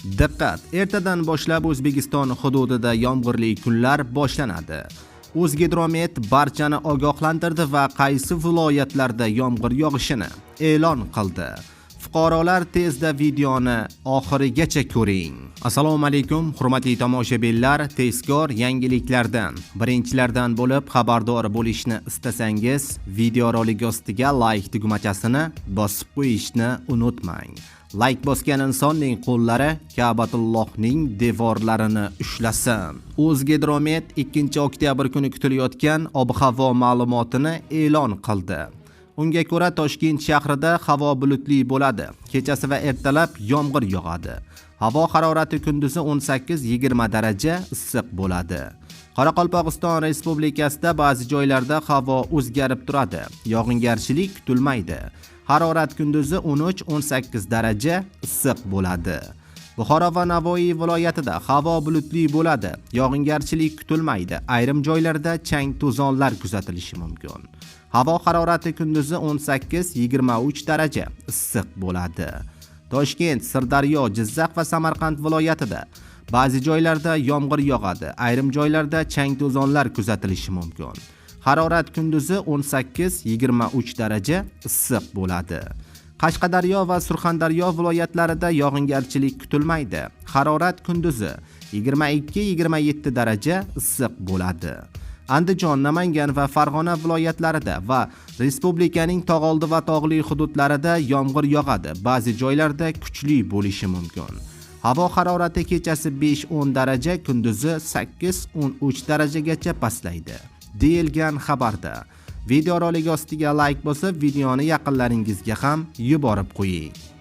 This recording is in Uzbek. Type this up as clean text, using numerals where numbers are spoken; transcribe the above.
Diqqat! Ertadan boshlab O'zbekiston hududida yomg'irli kunlar boshlanadi. O'zgidromet barchani ogohlantirdi va qaysi viloyatlarda yomg'ir yog'ishini e'lon qildi. Fuqarolar tezda videoni oxirigacha ko'ring. Assalomu alaykum, hurmatli tomoshabinlar, tezkor yangiliklardan birinchilardan bo'lib xabardor bo'lishni istasangiz, video rolik ostiga like tugmachasini bosib qo'yishni unutmang. Like bosgan insonning qo'llari Ka'batullohning devorlarini ushlasin. O'zgidromet 2-oktyabr kuni kutilayotgan ob-havo ma'lumotini e'lon qildi. Unga ko'ra Toshkent shahrida havo bulutli bo'ladi. Kechasi va ertalab yomg'ir yog'adi. Havo harorati kunduzi 18-20 daraja issiq bo'ladi. Qoraqalpog'iston Respublikasida ba'zi joylarda havo o'zgarib turadi. Yog'ingarchilik kutilmaydi. Harorat kunduzi 13-18 daraja issiq bo'ladi. Buxoro va Navoiy viloyatida havo bulutli bo'ladi. Yog'ingarchilik kutilmaydi. Ayrim joylarda chang to'zonlar kuzatilishi mumkin. Havo harorati kunduzi 18-23 daraja issiq bo'ladi. Toshkent, Sirdaryo, Jizzax va Samarqand viloyatida ba'zi joylarda yomg'ir yog'adi. Ayrim joylarda chang to'zonlar kuzatilishi mumkin. Harorat kunduzi 18-23 daraja issiq bo'ladi. Qashqadaryo va Surxondaryo viloyatlarida yog'ingarchilik kutilmaydi. Harorat kunduzi 22-27 daraja issiq bo'ladi. Andijon, Namangan va Farg'ona viloyatlarida va respublikaning tog'oldi va tog'li hududlarida yomg'ir yog'adi. Ba'zi joylarda kuchli bo'lishi mumkin. Havo harorati kechasi 5-10 daraja, kunduzi 8-13 darajagacha pastlaydi deyilgan xabarda. Video rolik ostiga like bosib, videoni yaqinlaringizga ham yuborib qo'ying.